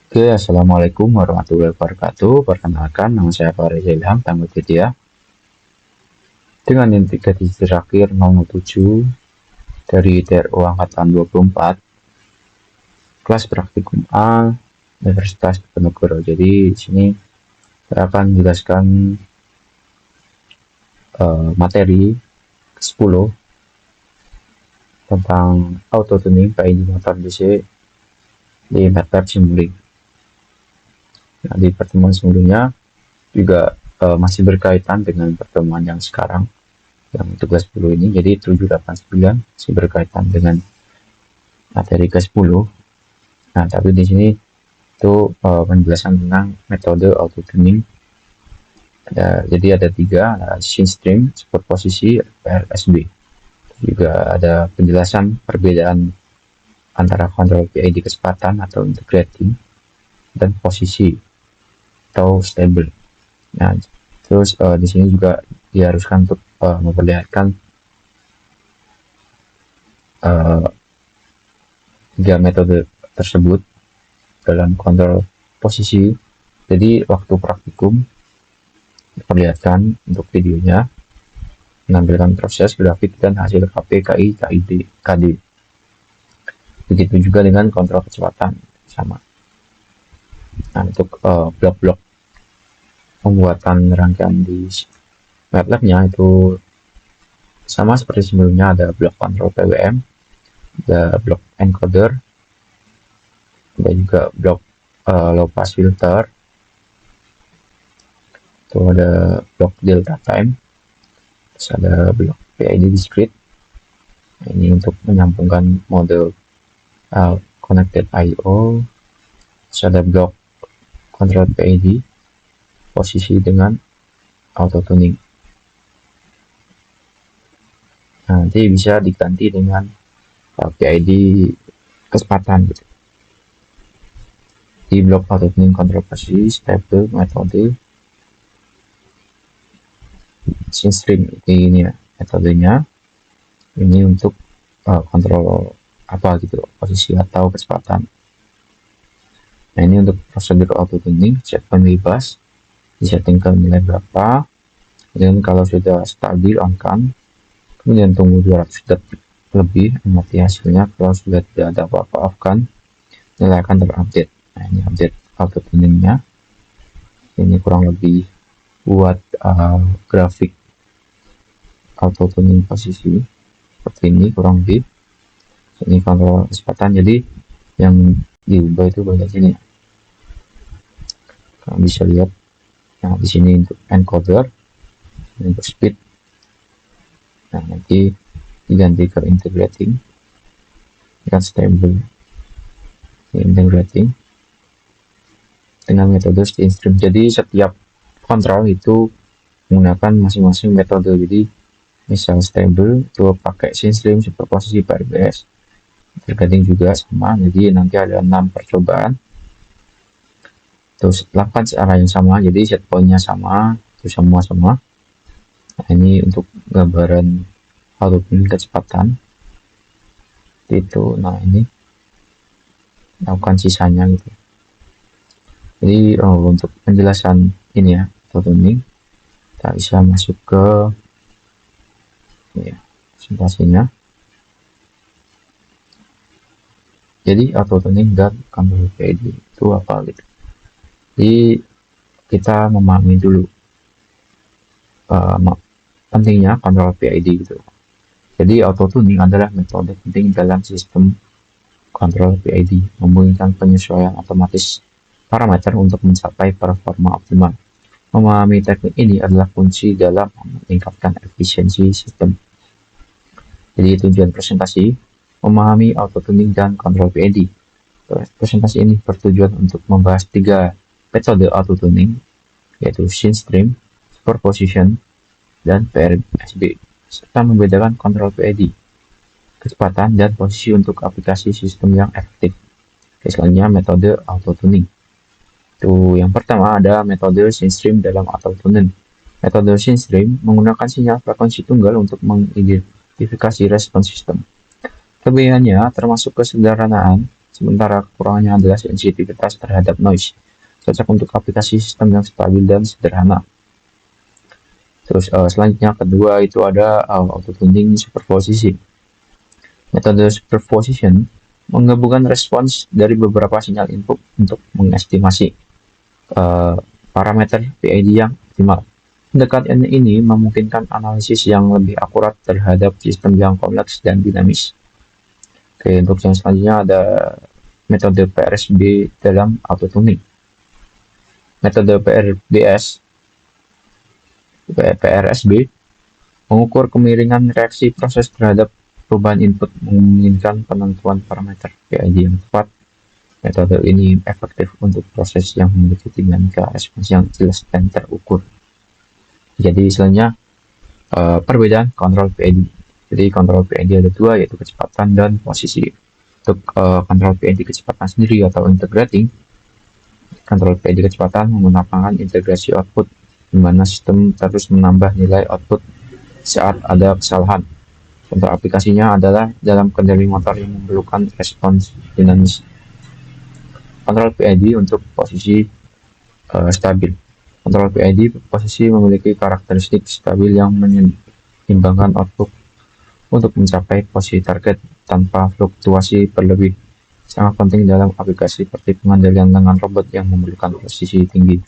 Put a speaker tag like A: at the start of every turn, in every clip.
A: Oke, Assalamualaikum warahmatullahi wabarakatuh. Perkenalkan, nama saya Faris Ilham, Tanggal Widya. Dengan integrasi terakhir 007 dari TRU Angkatan 24, kelas praktikum A, Universitas Diponegoro. Jadi, di sini saya akan menjelaskan materi ke-10 tentang auto-tuning PID motor DC di MATLAB Simulink. Nah, di pertemuan sebelumnya juga masih berkaitan dengan pertemuan yang sekarang yang tugas 10 ini, jadi 789 masih berkaitan dengan materi ke-10. Nah, tapi di sini itu penjelasan tentang metode auto tuning. Jadi ada tiga, ada scene stream, superposisi, PRSB. Juga ada penjelasan perbedaan antara kontrol PID kecepatan atau integrating dan posisi atau stable. Nah, terus di sini juga diharuskan untuk memperlihatkan uh, tiga metode tersebut dalam kontrol posisi. Jadi waktu praktikum diperlihatkan untuk videonya menampilkan proses grafik dan hasil KPKI KD. Begitu juga dengan kontrol kecepatan sama. Nah, untuk blok-blok pembuatan rangkaian di MATLAB-nya itu sama seperti sebelumnya, ada blok kontrol PWM, ada blok encoder, ada juga blok low pass filter, itu ada blok delta time, terus ada blok PID discrete. Nah, ini untuk menyambungkan mode connected I/O. Terus ada blok control PID posisi dengan auto tuning. Nah, nanti bisa diganti dengan PID kecepatan gitu. Di blok auto tuning control posisi, stable, metode, scene stream ini ya metodenya. Ini untuk kontrol apa gitu, posisi atau kecepatan. Nah, ini untuk prosedur auto tuning, set point bebas, disetting ke nilai berapa, dan kalau sudah stabil on kan, kemudian tunggu 200 detik lebih, amati hasilnya. Kalau sudah tidak ada apa-apa off kan, nilai akan terupdate. Nah, ini update auto tuningnya. Ini kurang lebih buat grafik auto tuning posisi seperti ini kurang lebih. Ini kontrol kecepatan, jadi yang diubah itu bagian sini. Kalian bisa lihat. Nah, di sini untuk encoder, ini untuk speed. Nah, nanti diganti ke integrating dan stable. Integrating dengan metode scene stream. Jadi setiap kontrol itu menggunakan masing-masing metode. Jadi misal stable itu pakai scene stream, superposisi, PRBS. Integrating juga sama. Jadi nanti ada 6 percobaan. Terus lakukan secara yang sama. Jadi set point-nya sama, itu semua sama. Nah, ini untuk gambaran auto tuning kecepatan. Itu, nah ini lakukan sisanya gitu. Jadi untuk penjelasan ini ya auto tuning, kita bisa masuk ke ya, presentasinya. Jadi auto tuning dan kontrol PID itu apa gitu. Jadi kita memahami dulu pentingnya kontrol PID gitu. Jadi auto tuning adalah metode penting dalam sistem kontrol PID, memungkinkan penyesuaian otomatis parameter untuk mencapai performa optimal. Memahami teknik ini adalah kunci dalam meningkatkan efisiensi sistem. Jadi tujuan presentasi, memahami auto tuning dan kontrol PID. Presentasi ini bertujuan untuk membahas tiga metode auto tuning, yaitu scene stream, superposition, dan PRSB, serta membedakan kontrol PID, kecepatan, dan posisi untuk aplikasi sistem yang efektif. Selanjutnya metode auto tuning. Itu yang pertama ada metode scene stream dalam auto tuning. Metode scene stream menggunakan sinyal frekuensi tunggal untuk mengidentifikasi respons sistem. Kelebihannya termasuk kesederhanaan sementara kekurangannya adalah sensitivitas terhadap noise. Cocok untuk aplikasi sistem yang stabil dan sederhana. Terus selanjutnya kedua itu ada auto tuning superposisi. Metode superposition menggabungkan respons dari beberapa sinyal input untuk mengestimasi parameter PID yang optimal. Pendekatan ini memungkinkan analisis yang lebih akurat terhadap sistem yang kompleks dan dinamis. Oke, untuk yang selanjutnya ada metode PRSB dalam auto tuning. Metode PRSB mengukur kemiringan reaksi proses terhadap perubahan input memungkinkan penentuan parameter PID yang tepat. Metode ini efektif untuk proses yang memiliki dinamika respons yang jelas dan terukur. Jadi selanjutnya perbedaan kontrol PID. Jadi kontrol PID ada dua, yaitu kecepatan dan posisi. Untuk kontrol PID kecepatan sendiri atau integrating, kontrol PID kecepatan menggunakan integrasi output, di mana sistem terus menambah nilai output saat ada kesalahan. Contoh aplikasinya adalah dalam kendali motor yang memerlukan respons dinamis. Kontrol PID untuk posisi stabil. Kontrol PID posisi memiliki karakteristik stabil yang menyeimbangkan output untuk mencapai posisi target tanpa fluktuasi berlebih. Sangat penting dalam aplikasi seperti pengendalian dengan robot yang memerlukan posisi tinggi.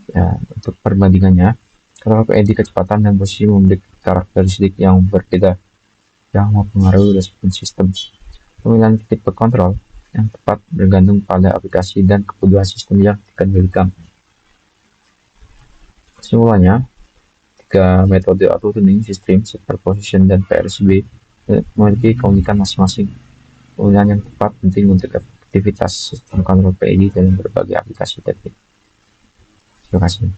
A: Ya, untuk perbandingannya, kontrol PID kecepatan dan posisi memiliki karakteristik yang berbeda yang mempengaruhi respons sistem. Pemilihan tipe kontrol yang tepat bergantung pada aplikasi dan kebutuhan sistem yang dikendalikan. Kesimpulannya, tiga metode auto tuning sistem, superposition, dan PRSB memiliki keunikan masing-masing. Pemilihan yang tepat penting untuk efektivitas sistem kontrol PID dalam berbagai aplikasi teknik. Terima kasih.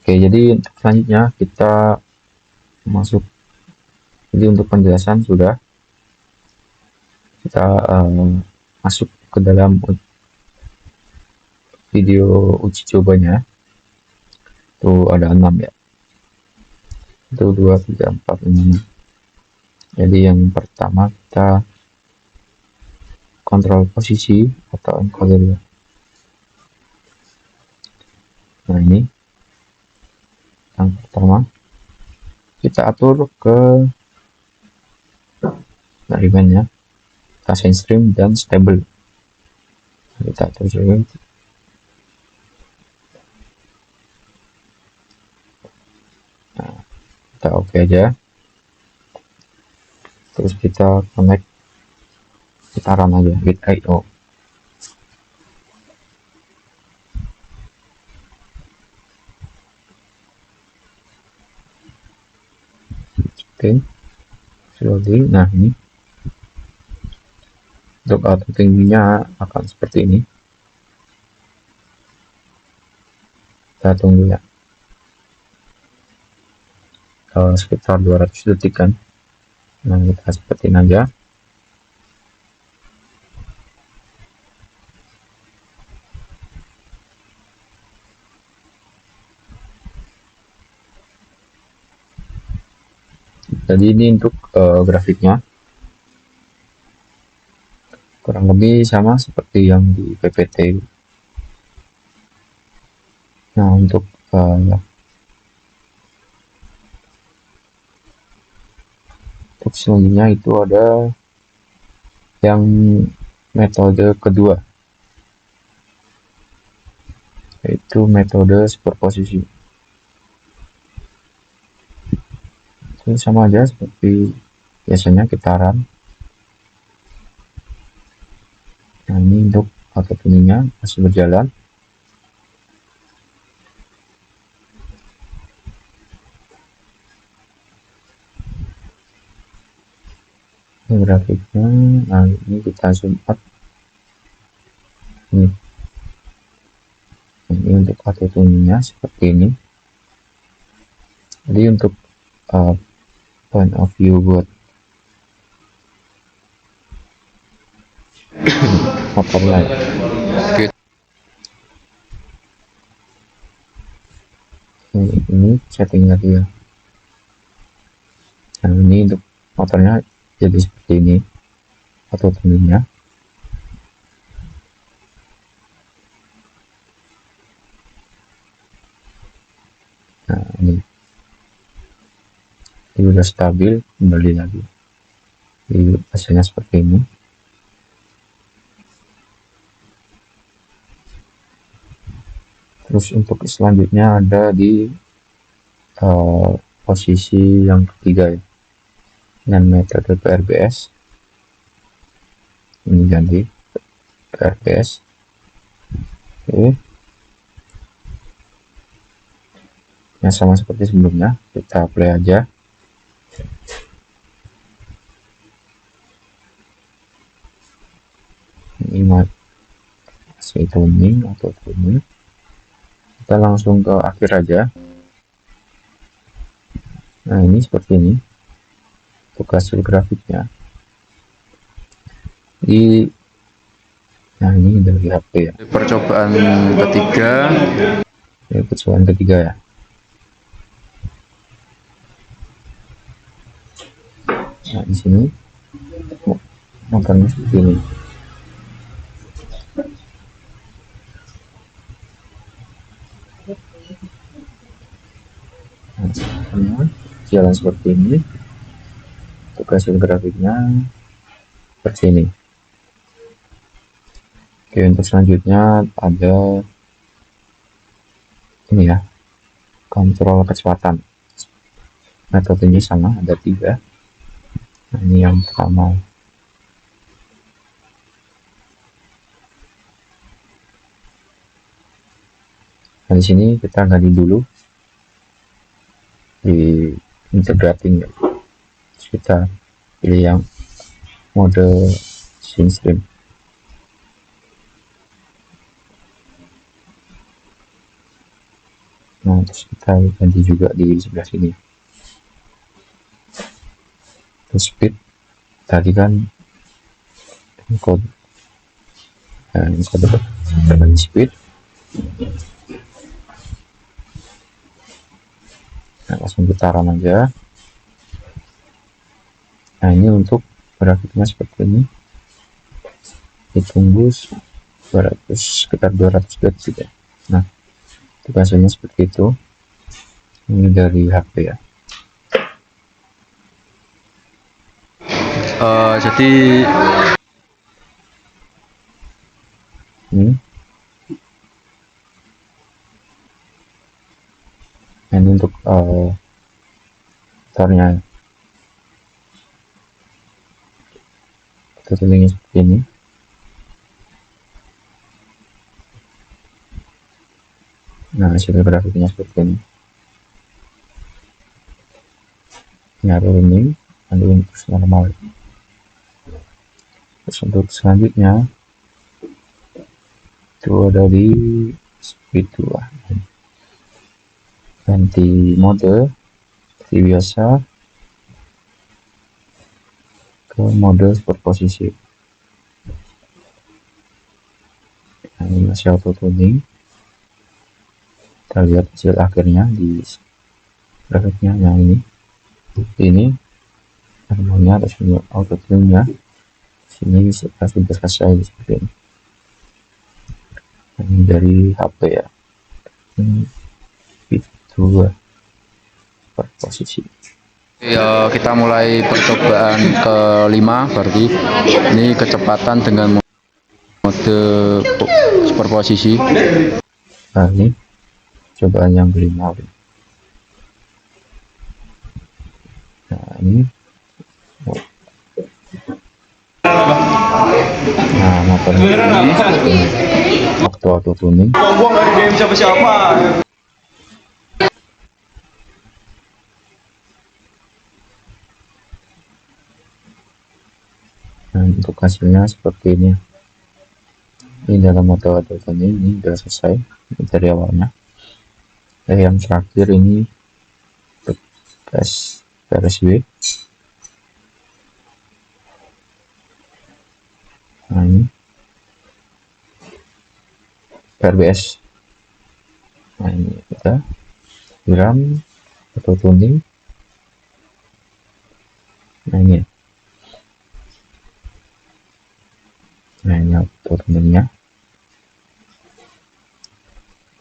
A: Oke, jadi untuk selanjutnya kita masuk. Jadi untuk penjelasan sudah, kita masuk ke dalam video uji cobanya. Itu ada 6 ya. Itu 2, 3, 4, 5. Jadi yang pertama kita kontrol posisi atau encoder ya. Nah ini yang pertama kita atur ke variabelnya, kita assign stream dan stable. Kita atur juga. Nah, kita oke aja. Terus kita connect, kita run aja with IO. Oke, slowly. Nah ini untuk auto tingginya akan seperti ini. Kita tunggu ya, sekitar 200 detik kan. Nah kita seperti ini aja. Jadi ini untuk grafiknya kurang lebih sama seperti yang di PPT. Nah untuk selanjutnya itu ada yang metode kedua, yaitu metode superposisi. Ini sama aja seperti biasanya kita run. Nah ini untuk auto tuningnya masih berjalan. Ini grafiknya. Nah ini kita zoom up. Ini untuk auto tuningnya seperti ini. Jadi untuk point of view buat motornya ya. Ini setting lagi ya. Nah ini untuk motornya jadi seperti ini auto tuningnya. Nah, ini udah stabil, kembali lagi. Jadi hasilnya seperti ini. Terus untuk selanjutnya ada di posisi yang ketiga ya, dengan metode PRBS. Ini ganti PRBS. Oke. Yang sama seperti sebelumnya, kita play aja. Ini masih tuning atau tuning. Kita langsung ke akhir aja. Nah, ini seperti ini untuk hasil grafiknya. Nah, ini dari HP ya.
B: Percobaan ketiga.
A: Ini percobaan ketiga ya. Nah, di sini motornya seperti ini. Nah, jalan seperti ini. Untuk hasil grafiknya seperti ini. Oke, untuk selanjutnya ada ini ya, kontrol kecepatan. Metodenya sama, ada 3. Nah, ini yang pertama. Nah, di sini kita ganti dulu di integrating ya. Terus kita pilih yang mode scene stream. Nah, terus kita ganti juga di sebelah sini. Terus speed tadi kan code, nah, ini kode ganti speed. Nah, langsung putaran aja. Nah, ini untuk grafiknya seperti ini. Ditunggu sekitar 200 detik ya. Nah, itu hasilnya seperti itu. Ini dari HP ya.
B: Jadi
A: Ini. Nah, ini untuk motornya. Kita tulisnya seperti ini. Nah, hasil grafiknya seperti ini. Ini running, nanti terus normal. Terus untuk selanjutnya itu ada di speed 2. Ganti mode seperti biasa ke mode sport posisi. Nah, ini masih auto tuning. Kita lihat hasil akhirnya di grafiknya yang ini harmonia atau sini auto tuningnya. Sini sudah selesai seperti ini. Ini dari HP ya. Ini itu per posisi.
B: ya, kita mulai percobaan kelima, berarti ini kecepatan dengan mode superposisi.
A: Nah, ini cobaan yang kelima. Nah, ini nah, motornya ini waktu auto tuning.
B: Gua nggak game siapa-siapa.
A: Nah, untuk hasilnya seperti ini. Ini dalam auto tuning ini sudah selesai. Ini dari awalnya. Yang terakhir ini untuk PRSW. Nah, ini PRBS. Nah, ini kita gram auto tuning. Nah, ini. Nah, ini auto tuningnya.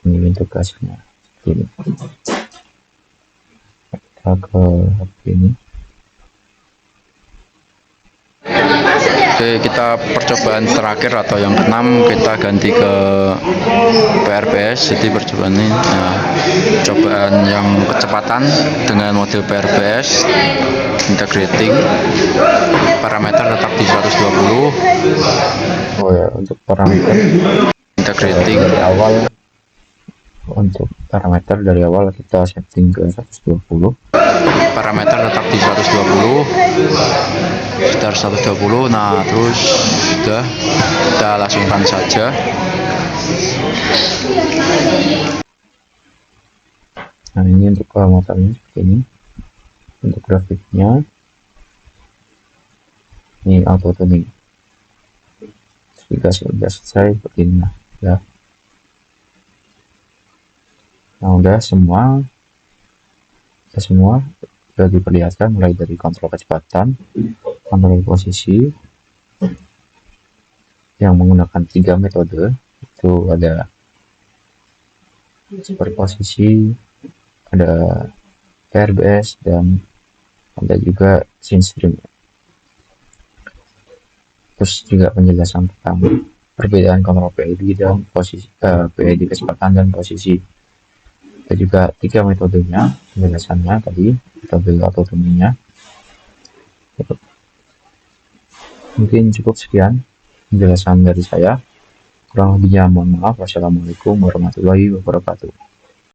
A: Ini bentuk hasilnya ini. kita ke HP ini.
B: Oke, kita percobaan terakhir atau yang keenam kita ganti ke PRBS. Jadi percobaan ini cobaan yang kecepatan dengan model PRBS integrating, parameter letak di 120.
A: Oh ya, untuk parameter
B: Integrating
A: dari awal, untuk parameter dari awal kita setting ke 120.
B: parameter letak di 120, sekitar 120. Nah, terus sudah kita langsungkan saja.
A: Nah, ini untuk motornya seperti ini. Untuk grafiknya ini auto tuning. Jika sudah selesai seperti ini ya. Nah, udah semua sudah diperlihatkan, mulai dari kontrol kecepatan, kontrol posisi yang menggunakan 3 metode. Itu ada superposisi, ada PRBS, dan ada juga SynStream. Terus juga penjelasan tentang perbedaan kontrol PID dan posisi PID kecepatan dan posisi. Ada juga 3 metodenya, penjelasannya tadi, metode auto tuningnya. Mungkin cukup sekian penjelasan dari saya. Kurang lebihnya mohon maaf. Wassalamualaikum warahmatullahi wabarakatuh.